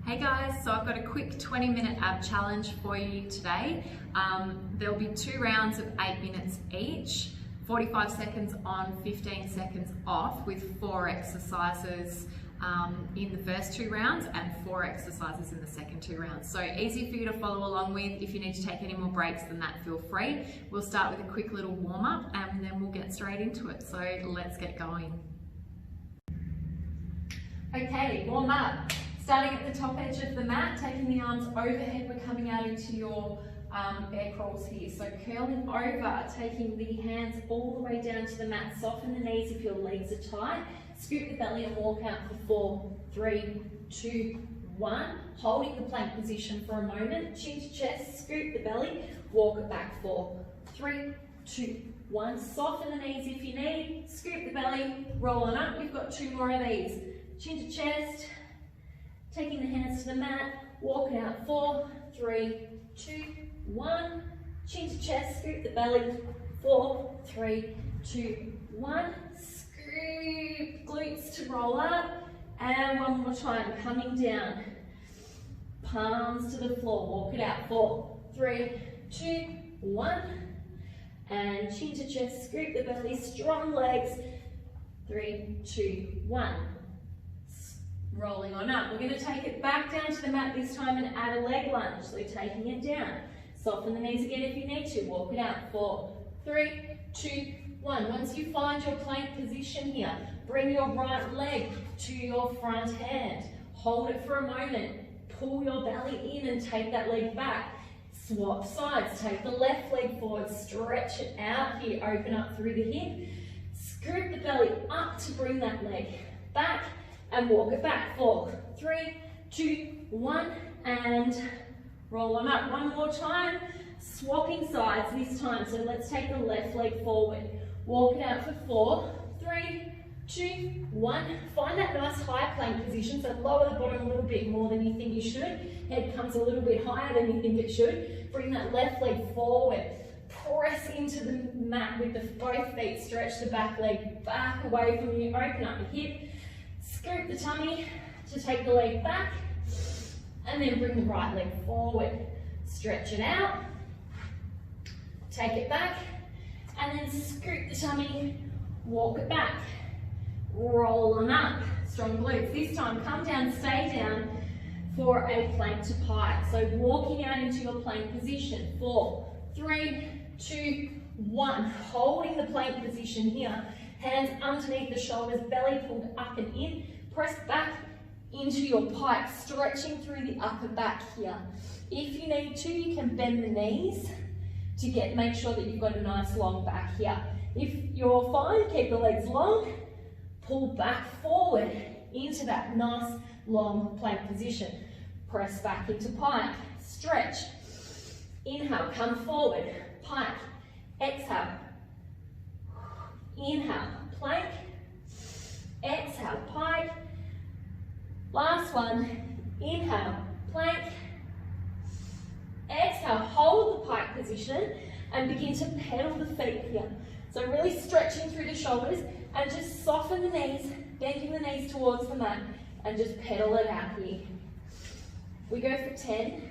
Hey guys, so I've got a quick 20-minute ab challenge for you today. There'll be 2 rounds of 8 minutes each, 45 seconds on, 15 seconds off, with 4 exercises in the first 2 rounds and 4 exercises in the second 2 rounds. So easy for you to follow along with. If you need to take any more breaks than that, feel free. We'll start with a quick little warm-up and then we'll get straight into it. So let's get going. Okay, warm up. Starting at the top edge of the mat, taking the arms overhead, we're coming out into your air crawls here. So curling over, taking the hands all the way down to the mat, soften the knees if your legs are tight, scoop the belly and walk out for 4, 3, 2, 1. Holding the plank position for a moment, chin to chest, scoop the belly, walk it back 4, 3, 2, 1. Soften the knees if you need, scoop the belly, roll on up. You've got 2 more of these. Chin to chest, taking the hands to the mat, walk it out 4, 3, 2, 1. Chin to chest, scoop the belly, 4, 3, 2, 1. Scoop glutes to roll up, and one more time, coming down. Palms to the floor, walk it out 4, 3, 2, 1. And chin to chest, scoop the belly, strong legs, 3, 2, 1. Rolling on up. We're going to take it back down to the mat this time and add a leg lunge. So taking it down. Soften the knees again if you need to. Walk it out. 4, 3, 2, 1. Once you find your plank position here, bring your right leg to your front hand. Hold it for a moment. Pull your belly in and take that leg back. Swap sides. Take the left leg forward. Stretch it out here. Open up through the hip. Scoop the belly up to bring that leg back. And walk it back. 4, 3, 2, 1, and roll on up. One more time. Swapping sides this time. So let's take the left leg forward. Walk it out for 4, 3, 2, 1. Find that nice high plank position. So lower the bottom a little bit more than you think you should. Head comes a little bit higher than you think it should. Bring that left leg forward. Press into the mat with both feet. Stretch the back leg back away from you. Open up the hip. Scoop the tummy to take the leg back, and then bring the right leg forward. Stretch it out, take it back, and then scoop the tummy, walk it back. Roll on up, strong glutes. This time, come down, stay down for a plank to pike. So walking out into your plank position. 4, 3, 2, 1. Holding the plank position here. Hands underneath the shoulders, belly pulled up and in. Press back into your pike, stretching through the upper back here. If you need to, you can bend the knees to make sure that you've got a nice long back here. If you're fine, keep the legs long. Pull back forward into that nice long plank position. Press back into pike. Stretch. Inhale, come forward. Pike. Exhale. Inhale, plank, exhale, pike. Last one, inhale, plank, exhale, hold the pike position and begin to pedal the feet here. So really stretching through the shoulders and just soften the knees, bending the knees towards the mat and just pedal it out here. We go for 10,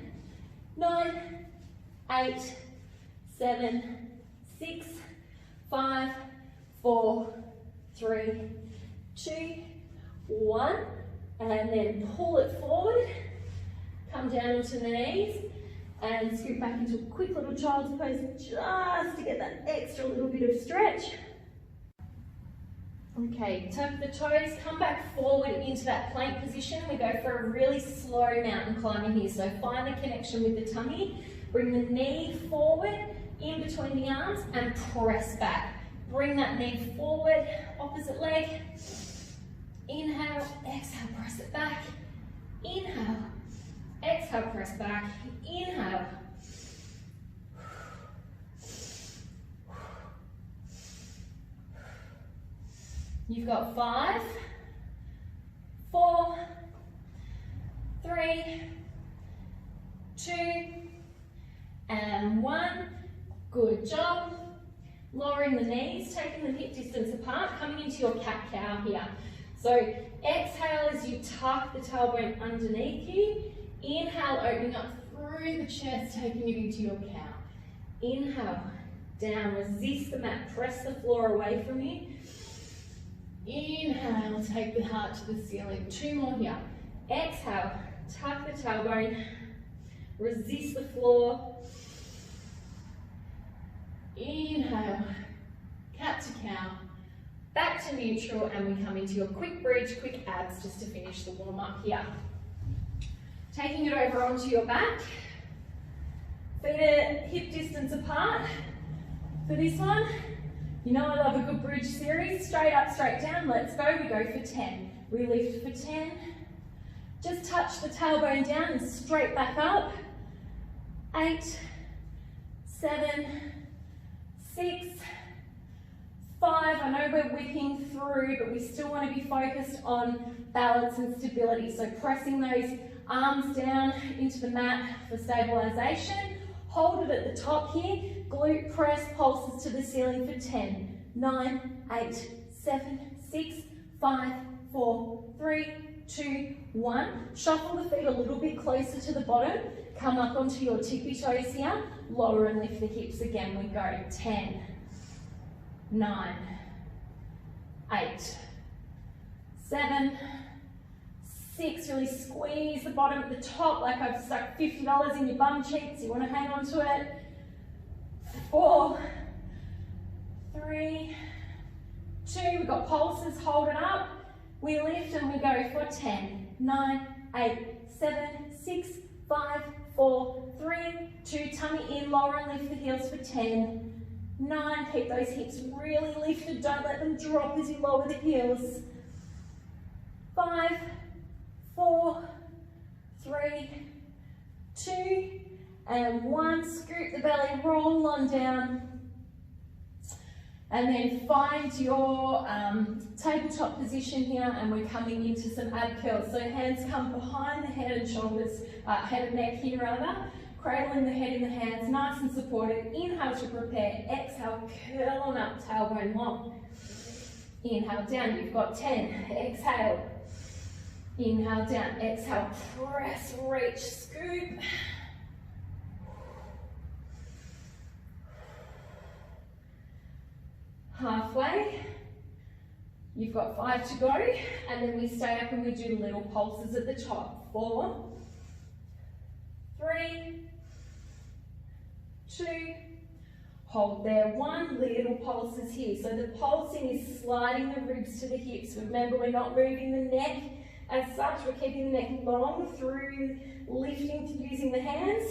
9, 8, 7, 6, 5, 4, 3, 2, 1, and then pull it forward, come down into the knees, and scoot back into a quick little child's pose just to get that extra little bit of stretch. Okay, tuck the toes, come back forward into that plank position. We go for a really slow mountain climbing here, so find the connection with the tummy, bring the knee forward, in between the arms, and press back. Bring that knee forward, opposite leg. Inhale, exhale, press it back. Inhale, exhale, press back. Inhale. You've got 5, 4, 3, 2, and 1. Good job. Lowering the knees, taking them hip distance apart, coming into your cat-cow here. So exhale as you tuck the tailbone underneath you. Inhale, opening up through the chest, taking you into your cow. Inhale, down, resist the mat, press the floor away from you. Inhale, take the heart to the ceiling. 2 more here. Exhale, tuck the tailbone, resist the floor. Inhale, cat to cow, back to neutral, and we come into your quick bridge, quick abs, just to finish the warm up here. Taking it over onto your back, feet are hip distance apart. For this one, you know I love a good bridge series. Straight up, straight down, let's go. We go for 10. We lift for 10. Just touch the tailbone down and straight back up. 8, 7, 6, 5. I know we're whipping through, but we still want to be focused on balance and stability. So pressing those arms down into the mat for stabilization. Hold it at the top here. Glute press, pulses to the ceiling for 10, 9, 8, 7, 6, 5, 4, 3, 2, 1. Shuffle the feet a little bit closer to the bottom. Come up onto your tippy toes here. Lower and lift the hips again. We go 10, 9, 8, 7, 6. Really squeeze the bottom at the top like I've stuck $50 in your bum cheeks. You want to hang on to it. 4, 3, 2. We've got pulses, hold it up. We lift and we go for 10, 9, 8, 7, 6, 5, 4, 3, 2. Tummy in, lower and lift the heels for 10, 9. Keep those hips really lifted. Don't let them drop as you lower the heels. 5, 4, 3, 2, and 1. Scoop the belly, roll on down. And then find your tabletop position here, and we're coming into some ab curls. So hands come behind the head and shoulders, head and neck here rather. Cradling the head in the hands, nice and supported. Inhale to prepare, exhale, curl on up, tailbone long. Inhale down, you've got 10, exhale. Inhale down, exhale, press, reach, scoop. Halfway. You've got 5 to go, and then we stay up and we do little pulses at the top. 4, 3, 2, hold there. 1, little pulses here. So the pulsing is sliding the ribs to the hips. Remember, we're not moving the neck as such. We're keeping the neck long through lifting using the hands.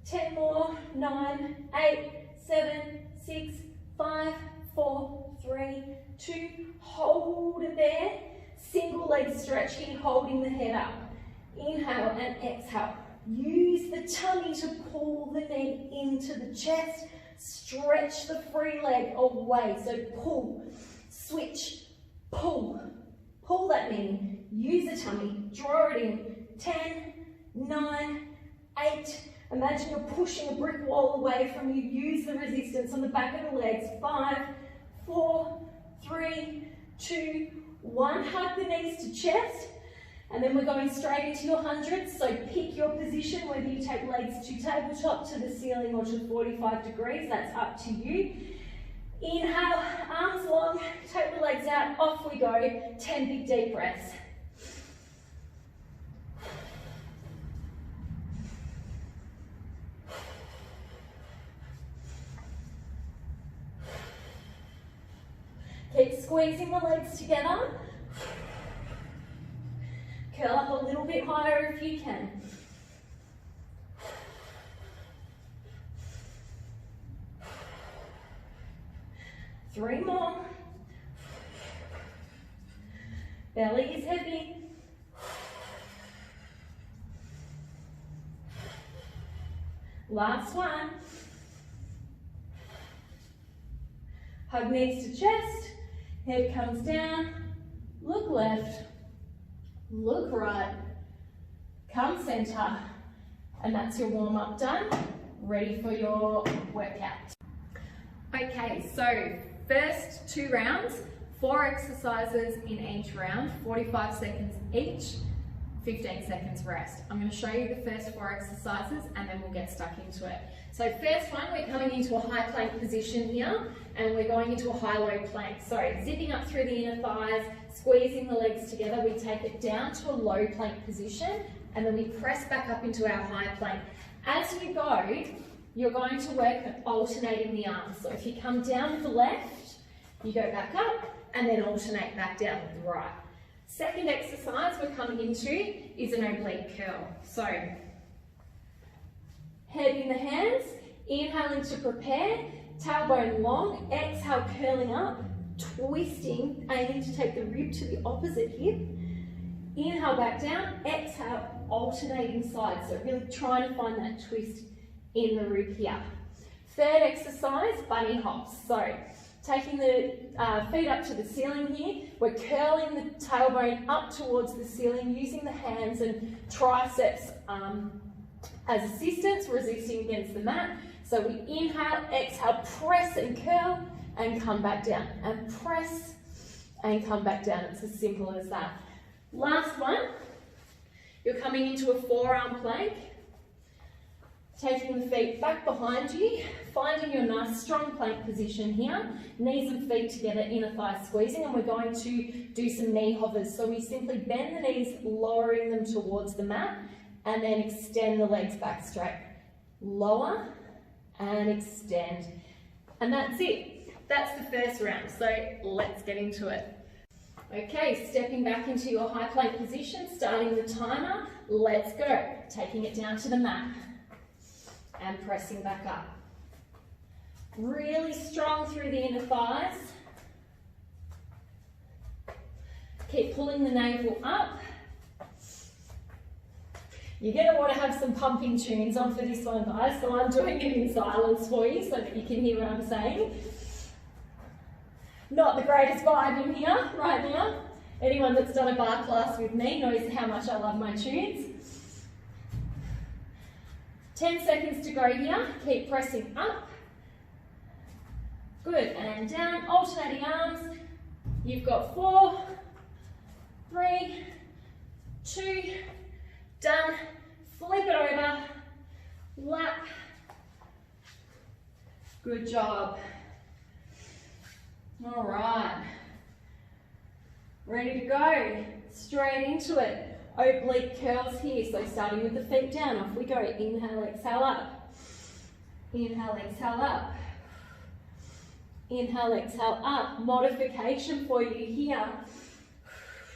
10 more. 9, 8, 7, 6, 5, 4, 3, 2. Hold it there. Single leg stretch here, holding the head up. Inhale and exhale. Use the tummy to pull the knee into the chest. Stretch the free leg away. So pull, switch, pull. Pull that knee. Use the tummy. Draw it in. 10, 9, 8. Imagine you're pushing a brick wall away from you. Use the resistance on the back of the legs. 5, 4, 3, 2, 1. Hug the knees to chest. And then we're going straight into your hundreds. So pick your position, whether you take legs to tabletop, to the ceiling, or to 45 degrees. That's up to you. Inhale, arms long, take the legs out, off we go. 10 big deep breaths. Keep squeezing the legs together. Curl up a little bit higher if you can. Three more. Belly is heavy. Last one. Hug knees to chest. Head comes down. Look left. Look right. Come center. And that's your warm up done. Ready for your workout. Okay, so first 2 rounds, 4 exercises in each round, 45 seconds each, 15 seconds rest. I'm going to show you the first 4 exercises and then we'll get stuck into it. So first one, we're coming into a high plank position here and we're going into a high-low plank. So zipping up through the inner thighs, squeezing the legs together, we take it down to a low plank position and then we press back up into our high plank. As you go, you're going to work at alternating the arms. So if you come down with the left, you go back up and then alternate back down with the right. Second exercise we're coming into is an oblique curl. So, head in the hands, inhaling to prepare, tailbone long, exhale curling up, twisting, aiming to take the rib to the opposite hip. Inhale back down, exhale, alternating sides. So really trying to find that twist in the rib here. Third exercise, bunny hops. So, taking the feet up to the ceiling here, we're curling the tailbone up towards the ceiling, using the hands and triceps as assistance, resisting against the mat. So we inhale, exhale, press and curl, and come back down. And press and come back down. It's as simple as that. Last one, you're coming into a forearm plank. Taking the feet back behind you, finding your nice strong plank position here, knees and feet together, inner thighs squeezing, and we're going to do some knee hovers. So we simply bend the knees, lowering them towards the mat, and then extend the legs back straight. Lower and extend. And that's it. That's the first round. So let's get into it. Okay, stepping back into your high plank position, starting the timer. Let's go. Taking it down to the mat. And pressing back up. Really strong through the inner thighs. Keep pulling the navel up. You're going to want to have some pumping tunes on for this one, guys, so I'm doing it in silence for you so that you can hear what I'm saying. Not the greatest vibe in here right now. Anyone that's done a bar class with me knows how much I love my tunes. 10 seconds to go here, keep pressing up. Good, and down, alternating arms. You've got 4, 3, 2, done. Flip it over, lap. Good job. All right, ready to go, straight into it. Oblique curls here, so starting with the feet down, off we go. Inhale, exhale up. Inhale, exhale up. Inhale, exhale up. Modification for you here.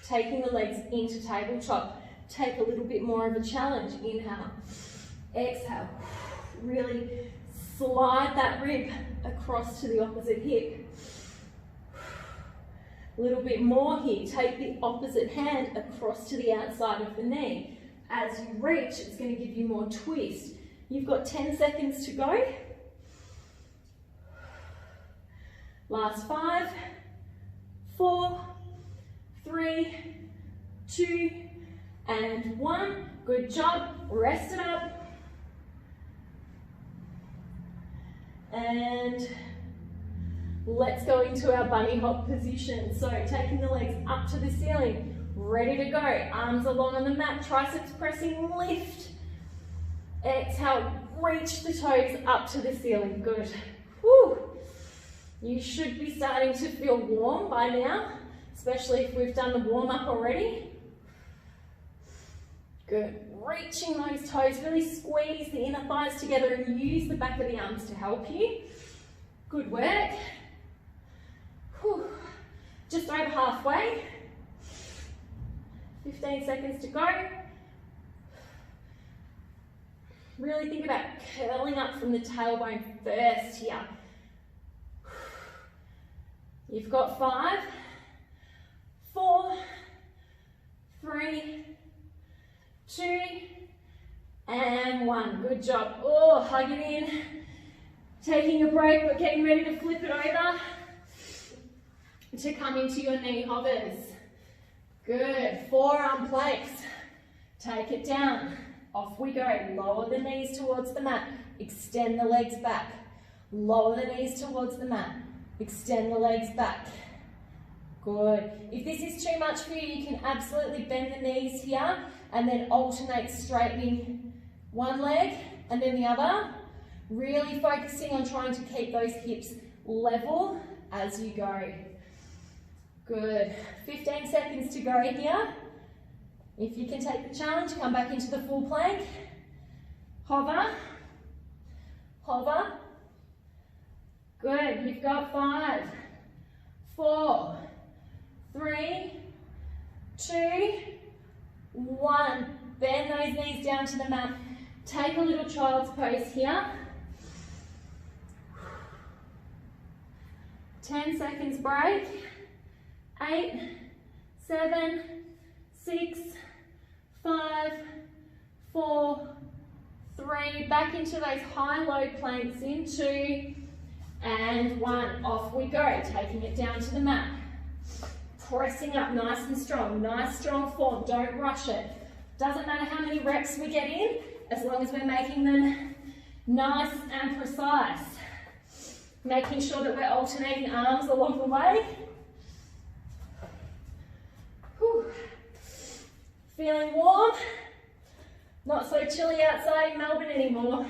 Taking the legs into tabletop. Take a little bit more of a challenge. Inhale, exhale. Really slide that rib across to the opposite hip. A little bit more here. Take the opposite hand across to the outside of the knee. As you reach, it's going to give you more twist. You've got 10 seconds to go. Last 5, 4, 3, 2, and 1. Good job. Rest it up. And let's go into our bunny hop position. So taking the legs up to the ceiling, ready to go. Arms along on the mat, triceps pressing, lift. Exhale, reach the toes up to the ceiling. Good. Whew. You should be starting to feel warm by now, especially if we've done the warm up already. Good. Reaching those toes, really squeeze the inner thighs together and use the back of the arms to help you. Good work. Whew. Just over halfway. 15 seconds to go. Really think about curling up from the tailbone first here. You've got 5, 4, 3, 2, and 1. Good job. Oh, hug it in. Taking a break, but getting ready to flip it over to come into your knee hovers. Good. Forearm planks. Take it down. Off we go. Lower the knees towards the mat. Extend the legs back. Lower the knees towards the mat. Extend the legs back. Good. If this is too much for you, you can absolutely bend the knees here and then alternate straightening one leg and then the other. Really focusing on trying to keep those hips level as you go. Good. 15 seconds to go here. If you can take the challenge, come back into the full plank. Hover. Hover. Good. You've got 5, 4, 3, 2, 1. Bend those knees down to the mat. Take a little child's pose here. 10 seconds break. 8, 7, 6, 5, 4, 3. Back into those high-low planks in 2 and 1. Off we go, taking it down to the mat. Pressing up nice and strong, nice strong form, don't rush it. Doesn't matter how many reps we get in, as long as we're making them nice and precise. Making sure that we're alternating arms along the way. Whew. Feeling warm? Not so chilly outside in Melbourne anymore.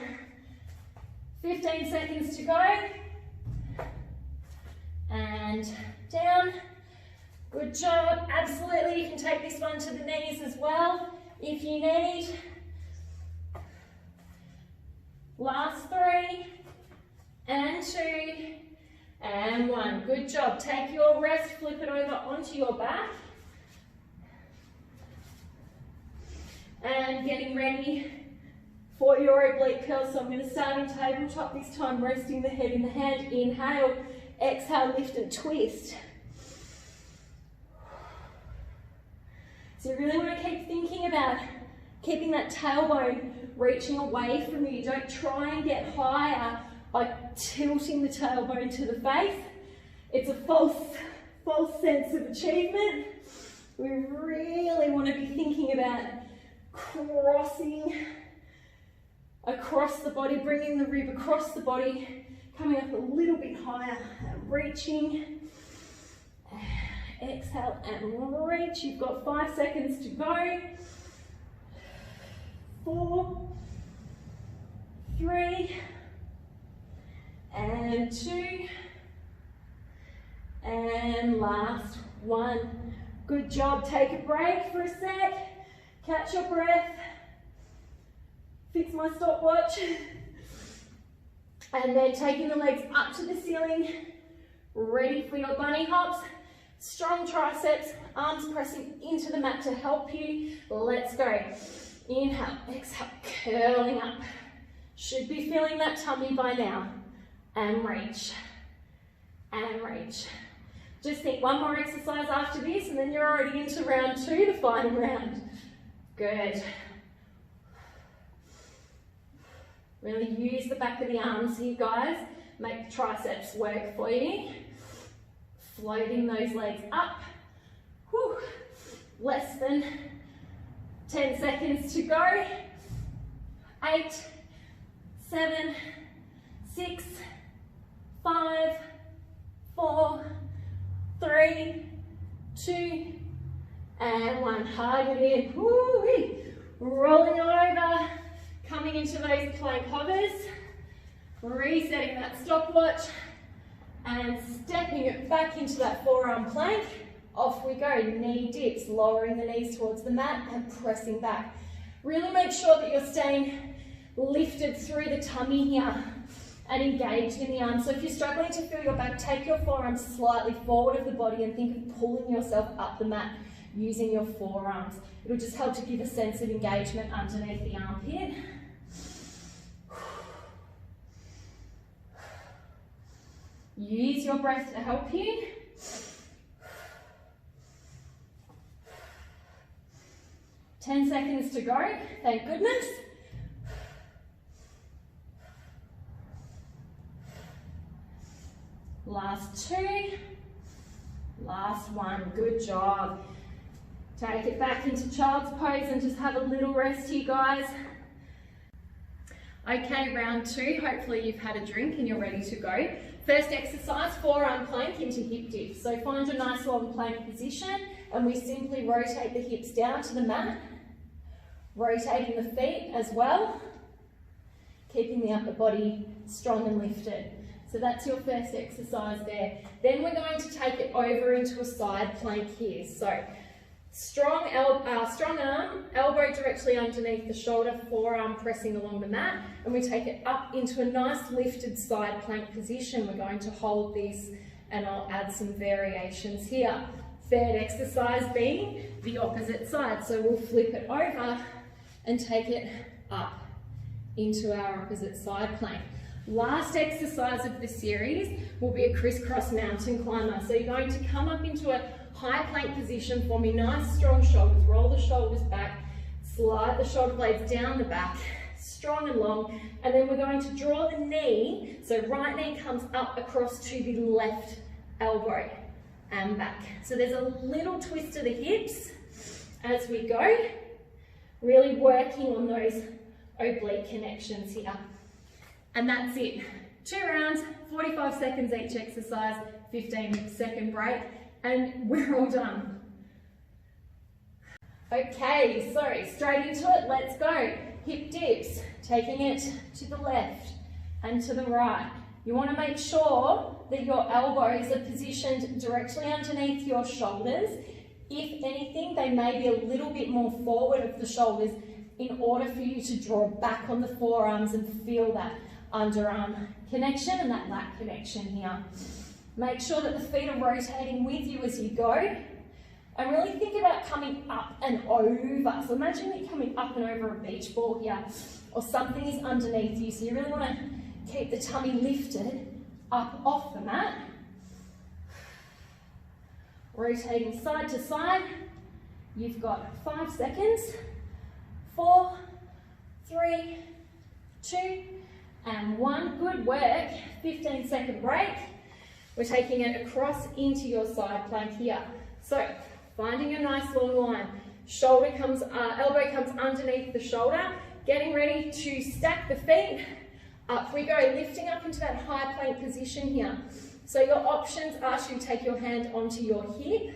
15 seconds to go. And down. Good job. Absolutely, you can take this one to the knees as well if you need. Last 3 and 2 and 1. Good job. Take your rest, flip it over onto your back. And getting ready for your oblique curl. So I'm going to start in tabletop this time, resting the head in the hand. Inhale, exhale, lift and twist. So you really want to keep thinking about keeping that tailbone reaching away from you. Don't try and get higher by tilting the tailbone to the face. It's a false sense of achievement. We really want to be thinking about crossing across the body, bringing the rib across the body, coming up a little bit higher, reaching. Exhale and reach. You've got 5 seconds to go. 4, 3, and 2, and last 1. Good job. Take a break for a sec. Catch your breath. Fix my stopwatch. And then taking the legs up to the ceiling. Ready for your bunny hops. Strong triceps, arms pressing into the mat to help you. Let's go. Inhale, exhale, curling up. Should be feeling that tummy by now. And reach. And reach. Just think one more exercise after this and then you're already into round 2, the final round. Good. Really use the back of the arms here, guys. Make the triceps work for you. Floating those legs up. Whew. Less than 10 seconds to go. 8, 7, 6, 5, 4, 3, 2, and 1. Hug it in. Woo-wee. Rolling over. Coming into those plank hovers. Resetting that stopwatch. And stepping it back into that forearm plank. Off we go. Knee dips, lowering the knees towards the mat and pressing back. Really make sure that you're staying lifted through the tummy here and engaged in the arms. So if you're struggling to feel your back, take your forearms slightly forward of the body and think of pulling yourself up the mat using your forearms. It'll just help to give a sense of engagement underneath the armpit. Use your breath to help you. Ten seconds to go, thank goodness. Last 2, last 1, good job. Take it back into child's pose and just have a little rest here, guys. Okay, round two. Hopefully you've had a drink and you're ready to go. First exercise, forearm plank into hip dips. So find your nice long plank position and we simply rotate the hips down to the mat, rotating the feet as well, keeping the upper body strong and lifted. So that's your first exercise there. Then we're going to take it over into a side plank here. So strong arm, elbow directly underneath the shoulder, forearm pressing along the mat, and we take it up into a nice lifted side plank position. We're going to hold this and I'll add some variations here. Third exercise being the opposite side. So we'll flip it over and take it up into our opposite side plank. Last exercise of the series will be a crisscross mountain climber. So you're going to come up into a high plank position for me, nice strong shoulders, roll the shoulders back, slide the shoulder blades down the back, strong and long, and then we're going to draw the knee, so right knee comes up across to the left elbow and back. So there's a little twist to the hips as we go, really working on those oblique connections here. And that's it. 2 rounds, 45 seconds each exercise, 15-second break, and we're all done. Okay, so straight into it, let's go. Hip dips, taking it to the left and to the right. You want to make sure that your elbows are positioned directly underneath your shoulders. If anything, they may be a little bit more forward of the shoulders in order for you to draw back on the forearms and feel that underarm connection and that lat connection here. Make sure that the feet are rotating with you as you go. And really think about coming up and over. So imagine you're coming up and over a beach ball here, or something is underneath you. So you really want to keep the tummy lifted up off the mat. Rotating side to side. You've got 5 seconds. 4, 3, 2, and 1. Good work. 15-second break. We're taking it across into your side plank here. So finding a nice long line. Elbow comes underneath the shoulder. Getting ready to stack the feet. Up we go, lifting up into that high plank position here. So your options are to take your hand onto your hip,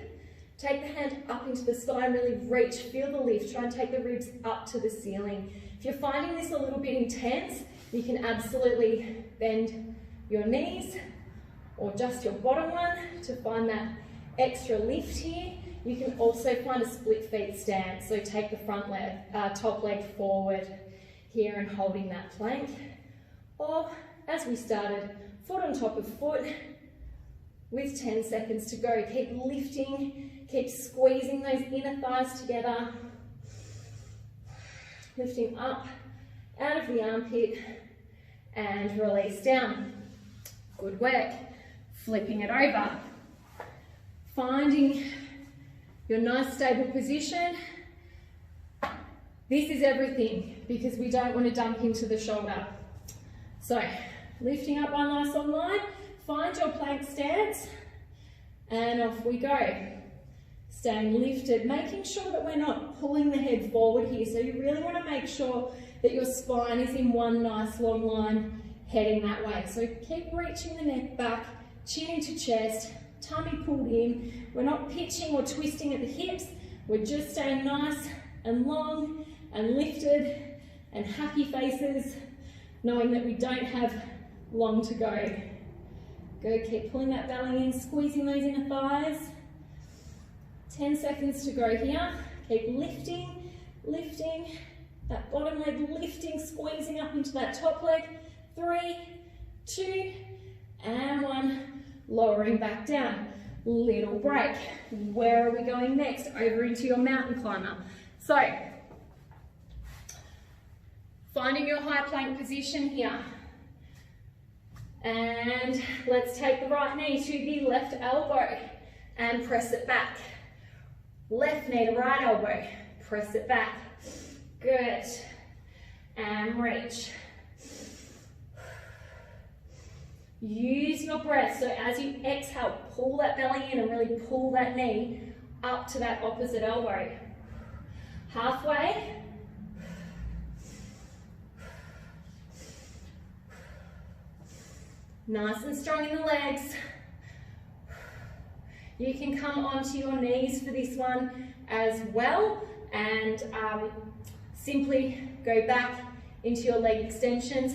take the hand up into the sky and really reach, feel the lift, try and take the ribs up to the ceiling. If you're finding this a little bit intense, you can absolutely bend your knees or just your bottom one to find that extra lift here. You can also find a split feet stance, so take the front leg, top leg forward here and holding that plank. Or, as we started, foot on top of foot with 10 seconds to go. Keep lifting, keep squeezing those inner thighs together. Lifting up out of the armpit and release down. Good work. Flipping it over. Finding your nice stable position. This is everything because we don't want to dump into the shoulder. So, lifting up one nice long line, find your plank stance, and off we go. Staying lifted, making sure that we're not pulling the head forward here. So you really want to make sure that your spine is in one nice long line, heading that way. So keep reaching the neck back, chin into chest, tummy pulled in. We're not pitching or twisting at the hips. We're just staying nice and long and lifted and happy faces, knowing that we don't have long to go. Good, keep pulling that belly in, squeezing those inner thighs. 10 seconds to go here. Keep lifting, lifting, that bottom leg lifting, squeezing up into that top leg. 3, 2, and 1. Lowering back down. Little break. Where are we going next? Over into your mountain climber. So, finding your high plank position here. And let's take the right knee to the left elbow and press it back. Left knee to right elbow, press it back. Good. And reach. Use your breath, so as you exhale, pull that belly in and really pull that knee up to that opposite elbow. Nice and strong in the legs. You can come onto your knees for this one as well, and simply go back into your leg extensions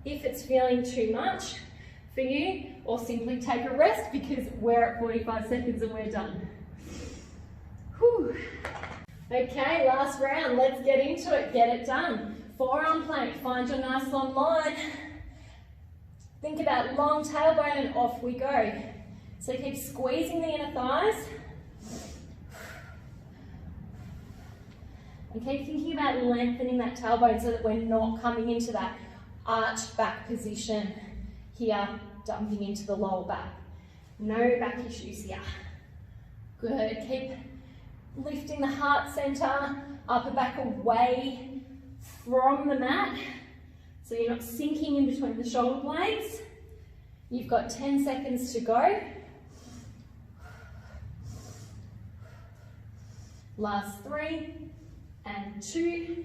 if it's feeling too much for you, or simply take a rest because we're at 45 seconds and we're done. Whew. Okay, last round, let's get into it, get it done. Forearm plank, find your nice long line. Think about long tailbone and off we go. So keep squeezing the inner thighs. And keep thinking about lengthening that tailbone so that we're not coming into that arched back position here, dumping into the lower back. No back issues here. Good, keep lifting the heart center, upper back away from the mat, so you're not sinking in between the shoulder blades. You've got 10 seconds to go. Last 3, and 2,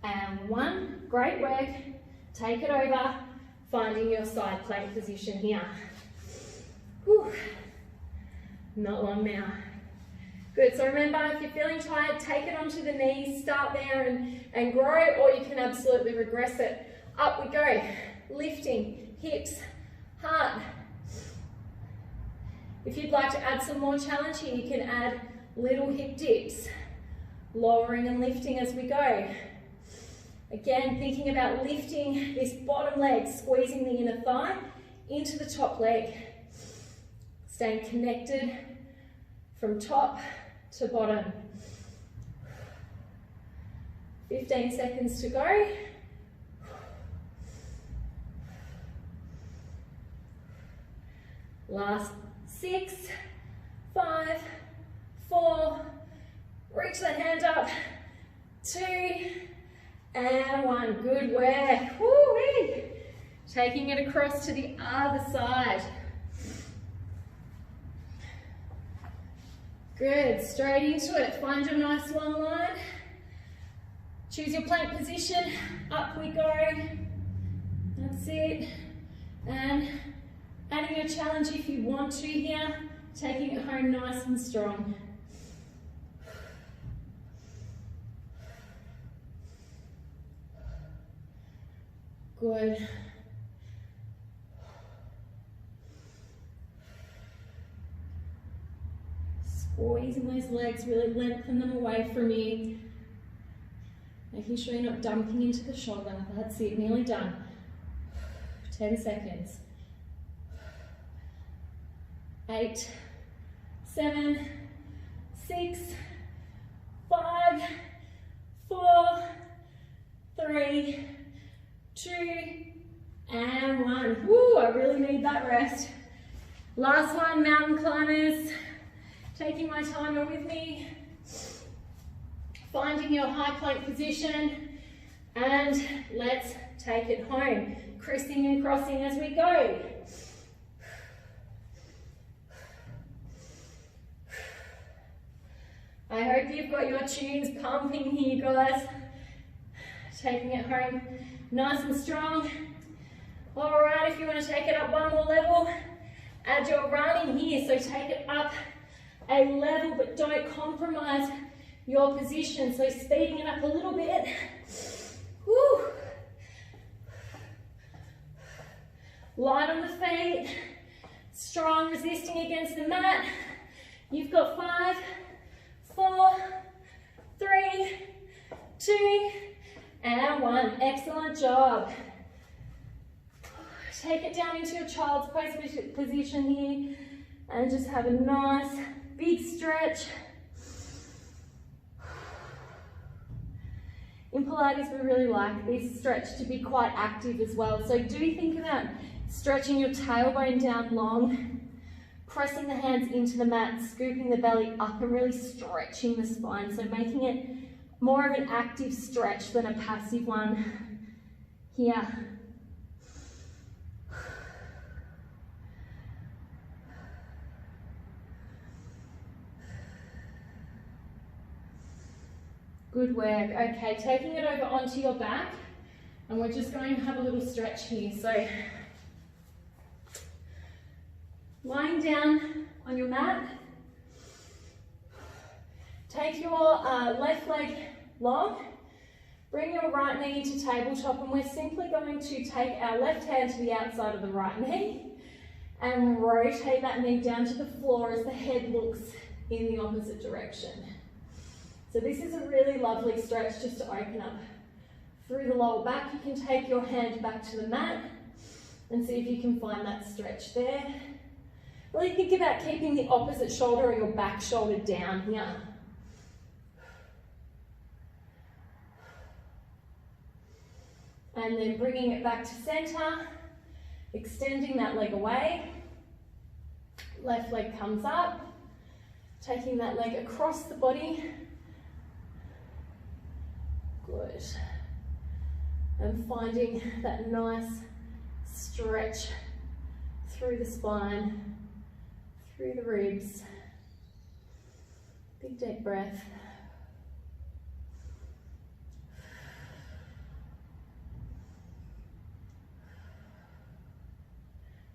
and 1. Great work. Take it over, finding your side plank position here. Whew. Not long now. Good, so remember, if you're feeling tired, take it onto the knees, start there and grow, or you can absolutely regress it. Up we go, lifting, hips, heart. If you'd like to add some more challenge here, you can add little hip dips, lowering and lifting as we go. Again, thinking about lifting this bottom leg, squeezing the inner thigh into the top leg. Staying connected from top to bottom. 15 seconds to go. Last 6, 5, 4, reach that hand up, 2, and 1. Good work. Woo-wee. Taking it across to the other side. Good, straight into it. Find your nice long line. Choose your plank position. Up we go. That's it. And adding your challenge if you want to here. Taking it home nice and strong. Good. Squeezing those legs, really lengthen them away from you. Making sure you're not dumping into the shoulder. That's it, nearly done. 10 seconds. 8, 7, 6, 5, 4, 3, 2, and 1. Woo, I really need that rest. Last one, mountain climbers. Taking my timer with me. Finding your high plank position. And let's take it home. Crissing and crossing as we go. I hope you've got your tunes pumping here, guys. Taking it home nice and strong. All right, if you want to take it up one more level, add your running here. So take it up a level, but don't compromise your position. So speeding it up a little bit. Woo. Light on the feet. Strong, resisting against the mat. You've got 5, 4, 3, 2, and 1. Excellent job. Take it down into your child's pose position here and just have a nice big stretch. In Pilates, we really like this stretch to be quite active as well. So do think about stretching your tailbone down long, pressing the hands into the mat, scooping the belly up and really stretching the spine. So making it more of an active stretch than a passive one here. Good work. Okay, taking it over onto your back, and we're just going to have a little stretch here. So Lying down on your mat, take your left leg long, bring your right knee to tabletop, and we're simply going to take our left hand to the outside of the right knee and rotate that knee down to the floor as the head looks in the opposite direction. So this is a really lovely stretch just to open up through the lower back. You can take your hand back to the mat and see if you can find that stretch there. Really think about keeping the opposite shoulder or your back shoulder down here. And then bringing it back to center, extending that leg away. Left leg comes up, taking that leg across the body. Good. And finding that nice stretch through the spine, through the ribs. Big deep breath.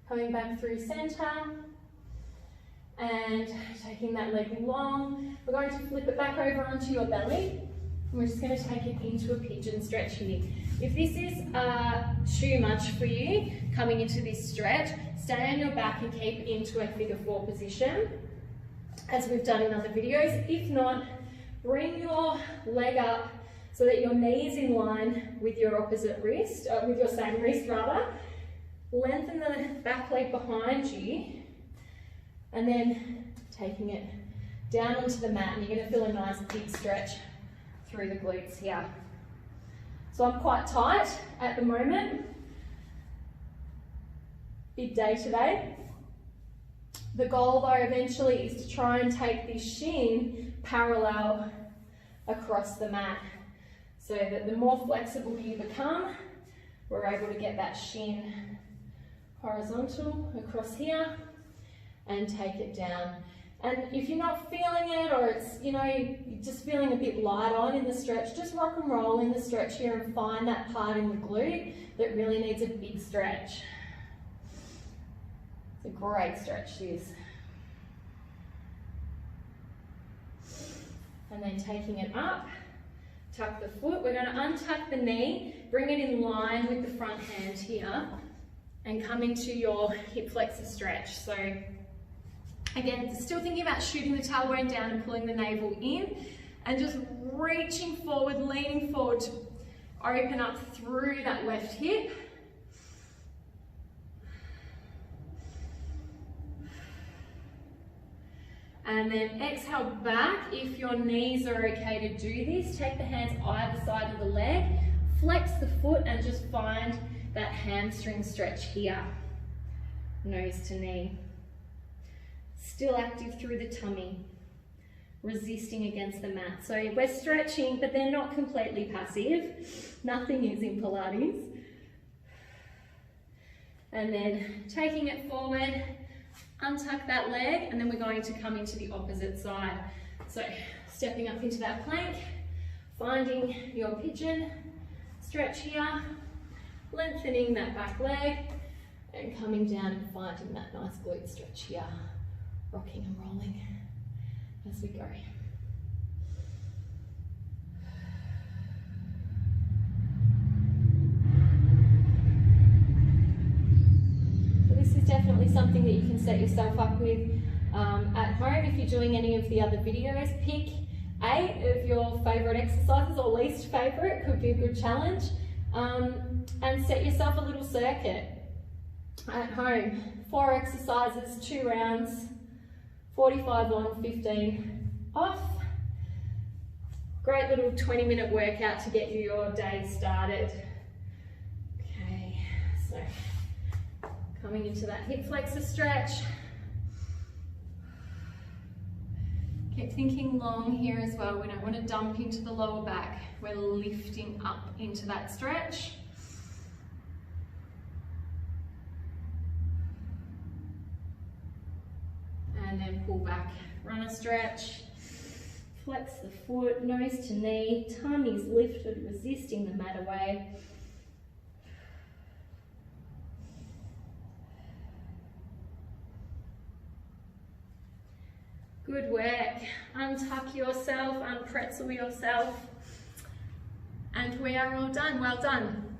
Coming back through center and taking that leg long. We're going to flip it back over onto your belly. And we're just going to take it into a pigeon stretch here. If this is too much for you, coming into this stretch, stay on your back and keep into a figure 4 position, as we've done in other videos. If not, bring your leg up so that your knee is in line with your opposite wrist, with your same wrist rather. Lengthen the back leg behind you, and then taking it down onto the mat, and you're going to feel a nice big stretch through the glutes here. So I'm quite tight at the moment. Big day today. The goal though eventually is to try and take this shin parallel across the mat, so that the more flexible you become, we're able to get that shin horizontal across here and take it down. And if you're not feeling it, or it's, you know, you're just feeling a bit light on in the stretch, just rock and roll in the stretch here and find that part in the glute that really needs a big stretch. It's a great stretch, this. And then taking it up, tuck the foot. We're going to untuck the knee, bring it in line with the front hand here, and come into your hip flexor stretch. So again, still thinking about shooting the tailbone down and pulling the navel in, and just reaching forward, leaning forward to open up through that left hip. And then exhale back. If your knees are okay to do this, take the hands either side of the leg, flex the foot, and just find that hamstring stretch here, nose to knee. Still active through the tummy, resisting against the mat. So we're stretching, but they're not completely passive. Nothing is in Pilates. And then taking it forward, untuck that leg, and then we're going to come into the opposite side. So stepping up into that plank, finding your pigeon stretch here, lengthening that back leg, and coming down and finding that nice glute stretch here, rocking and rolling as we go. So this is definitely something that you can set yourself up with at home. If you're doing any of the other videos, pick 8 of your favourite exercises, or least favourite, could be a good challenge. And set yourself a little circuit at home. 4 exercises, 2 rounds, 45 on, 15 off. Great little 20-minute workout to get you your day started. Okay, so coming into that hip flexor stretch. Keep thinking long here as well. We don't want to dump into the lower back. We're lifting up into that stretch. And then pull back, run a stretch. Flex the foot, nose to knee, tummy's lifted, resisting the mat away. Good work. Untuck yourself, unpretzel yourself. And we are all done. Well done.